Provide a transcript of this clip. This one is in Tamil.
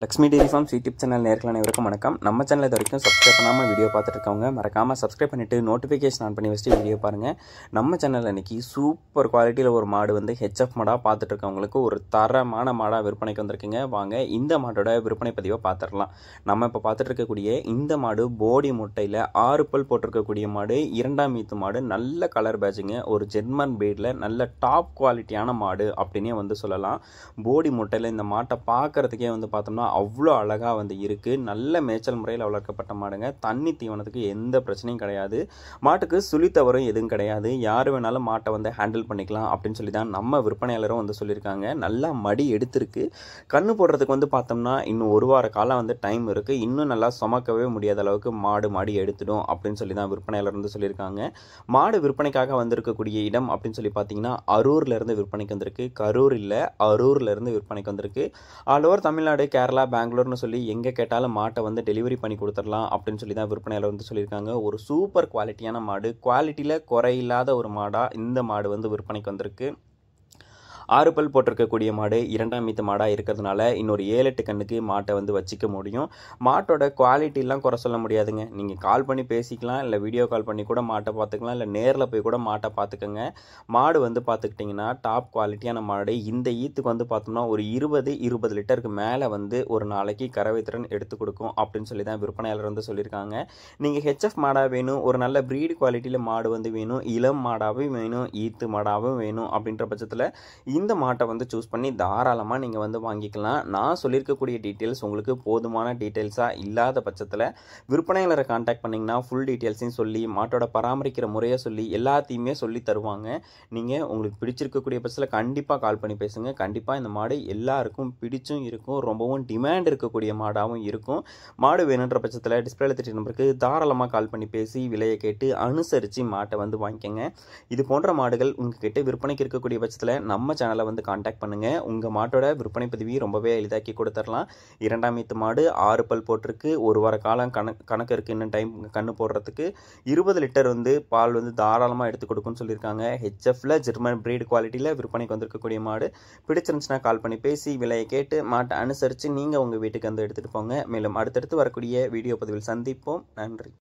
Lakshmi dairy farms YouTube channel நேயர்கள் அனைவருக்கும் வணக்கம். நம்ம சேனல் இது வரைக்கும் சப்ஸ்கிரைப் பண்ணாமல் வீடியோ பார்த்துட்டு இருக்கவங்க மறக்காமல் சப்ஸ்கிரைப் பண்ணிவிட்டு நோட்டிஃபிகேஷன் ஆன் பண்ணி வச்சுட்டு வீடியோ பாருங்கள். நம்ம சேனலில் இன்றைக்கி சூப்பர் குவாலிட்டியில் ஒரு மாடு வந்து ஹெச்எஃப் மாடாக பார்த்துட்டு இருக்கவங்களுக்கு ஒரு தரமான மாடாக விற்பனைக்கு வந்திருக்குங்க. வாங்க இந்த மாடோட விற்பனை பதிவை பார்த்துடலாம். நம்ம இப்போ பார்த்துட்டு இருக்கக்கூடிய இந்த மாடு போடி முட்டையில் 6 பல் போட்டிருக்கக்கூடிய மாடு, 2ஆம் ஈத்து மாடு, நல்ல கலர் பேட்சுங்க. ஒரு ஜெர்மன் பீடில் நல்ல டாப் குவாலிட்டியான மாடு அப்படின்னே வந்து சொல்லலாம். போடி முட்டையில் இந்த மாட்டை பார்க்குறதுக்கே வந்து பார்த்தோம்னா அவ்வளோ அழகாக வந்து இருக்குது. நல்ல மேய்ச்சல் முறையில் வளர்க்கப்பட்ட மாடுங்க. தண்ணி தீவனத்துக்கு எந்த பிரச்சனையும் கிடையாது. மாட்டுக்கு சுழி தவறும் எதுவும் கிடையாது. யார் வேணாலும் மாட்டை வந்து ஹேண்டில் பண்ணிக்கலாம் அப்படின்னு சொல்லி தான் நம்ம விற்பனையாளரும் வந்து சொல்லியிருக்காங்க. நல்லா மடி எடுத்திருக்கு. கண்ணு போடுறதுக்கு வந்து பார்த்தோம்னா இன்னும் ஒரு வார காலம் வந்து டைம் இருக்குது. இன்னும் நல்லா சுமக்கவே முடியாத அளவுக்கு மாடு மடி எடுத்துடும் அப்படின்னு சொல்லி தான் விற்பனையாளர் வந்து சொல்லியிருக்காங்க. மாடு விற்பனைக்காக வந்திருக்கக்கூடிய இடம் அப்படின்னு சொல்லி பார்த்தீங்கன்னா அரூர்லேருந்து விற்பனைக்கு வந்திருக்கு. கரூர் இல்லை, அரூர்லேருந்து விற்பனைக்கு வந்திருக்கு. ஆல் ஓவர் தமிழ்நாடு, கேரளா, பெங்களூர்னு சொல்லி எங்கே கேட்டாலும் மாட்டை வந்து டெலிவரி பண்ணி கொடுத்துடலாம் அப்படின்னு சொல்லி தான் விற்பனையாளர் வந்து சொல்லியிருக்காங்க. ஒரு சூப்பர் குவாலிட்டியான மாடு, குவாலிட்டியில் குறையில்லாத ஒரு மாடாக இந்த மாடு வந்து விற்பனைக்கு வந்திருக்கு. 6 பல் போட்டிருக்கக்கூடிய மாடு, 2ஆம் ஈத்து மாடாக இருக்கிறதுனால இன்னொரு 7-8 கண்ணுக்கு மாட்டை வந்து வச்சிக்க முடியும். மாட்டோட குவாலிட்டிலாம் குறை சொல்ல முடியாதுங்க. நீங்கள் கால் பண்ணி பேசிக்கலாம், இல்லை வீடியோ கால் பண்ணி கூட மாட்டை பார்த்துக்கலாம், இல்லை நேரில் போய் கூட மாட்டை பார்த்துக்கோங்க. மாடு வந்து பார்த்துக்கிட்டிங்கன்னா டாப் குவாலிட்டியான மாடு. இந்த ஈத்துக்கு வந்து பார்த்தோம்னா ஒரு 20 லிட்டருக்கு மேலே வந்து ஒரு நாளைக்கு கறவை திறன் எடுத்து கொடுக்கும் அப்படின்னு சொல்லி தான் விற்பனையாளர் வந்து சொல்லியிருக்காங்க. நீங்கள் ஹெச்எஃப் மாடாக வேணும், ஒரு நல்ல ப்ரீடு குவாலிட்டியில் மாடு வந்து வேணும், இளம் மாடாகவும் வேணும், ஈத்து மாடாகவும் வேணும் அப்படின்ற பட்சத்தில் இந்த மாட்டை வந்து சூஸ் பண்ணி தாராளமாக நீங்கள் வந்து வாங்கிக்கலாம். நான் சொல்லியிருக்கக்கூடிய டீட்டெயில்ஸ் உங்களுக்கு போதுமான டீட்டெயில்ஸாக இல்லாத பட்சத்தில் விற்பனையாளரை கான்டாக்ட் பண்ணிங்கன்னா ஃபுல் டீட்டெயில்ஸையும் சொல்லி, மாட்டோட பராமரிக்கிற முறையை சொல்லி எல்லாத்தையுமே சொல்லி தருவாங்க. நீங்கள் உங்களுக்கு பிடிச்சிருக்கக்கூடிய பட்சத்தில் கண்டிப்பாக கால் பண்ணி பேசுங்க. கண்டிப்பாக இந்த மாடு எல்லாருக்கும் பிடிச்சும் இருக்கும், ரொம்பவும் டிமாண்ட் இருக்கக்கூடிய மாடாகவும் இருக்கும். மாடு வேணுன்ற பட்சத்தில் டிஸ்பிளேல தெரியுற நம்பருக்கு தாராளமாக கால் பண்ணி பேசி விலையை கேட்டு அனுசரித்து மாட்டை வந்து வாங்கிக்கோங்க. இது போன்ற மாடுகள் உங்ககிட்ட விற்பனைக்கு இருக்கக்கூடிய பட்சத்தில் நம்ம சேனலை வந்து கான்டாக்ட் பண்ணுங்கள். உங்கள் மாட்டோட விற்பனை பதிவை ரொம்பவே எளிதாக்கி கொடுத்துடலாம். 2ஆம் ஈத்து மாடு, 6 பல் போட்டிருக்கு. ஒரு வார காலம் கணக்கு இருக்குது இன்னும் டைம் கண்ணு போடுறதுக்கு. 20 லிட்டர் வந்து பால் வந்து தாராளமாக எடுத்து கொடுக்குன்னு சொல்லியிருக்காங்க. ஹெச்எஃப்ல ஜெர்மன் பிரீடு குவாலிட்டியில் விற்பனைக்கு வந்திருக்கக்கூடிய மாடு. பிடிச்சிருந்துச்சுன்னா கால் பண்ணி பேசி விலையை கேட்டு மாட்டை அனுசரித்து நீங்கள் உங்கள் வீட்டுக்கு வந்து எடுத்துகிட்டு போங்க. மேலும் அடுத்தடுத்து வரக்கூடிய வீடியோ பதிவில் சந்திப்போம். நன்றி.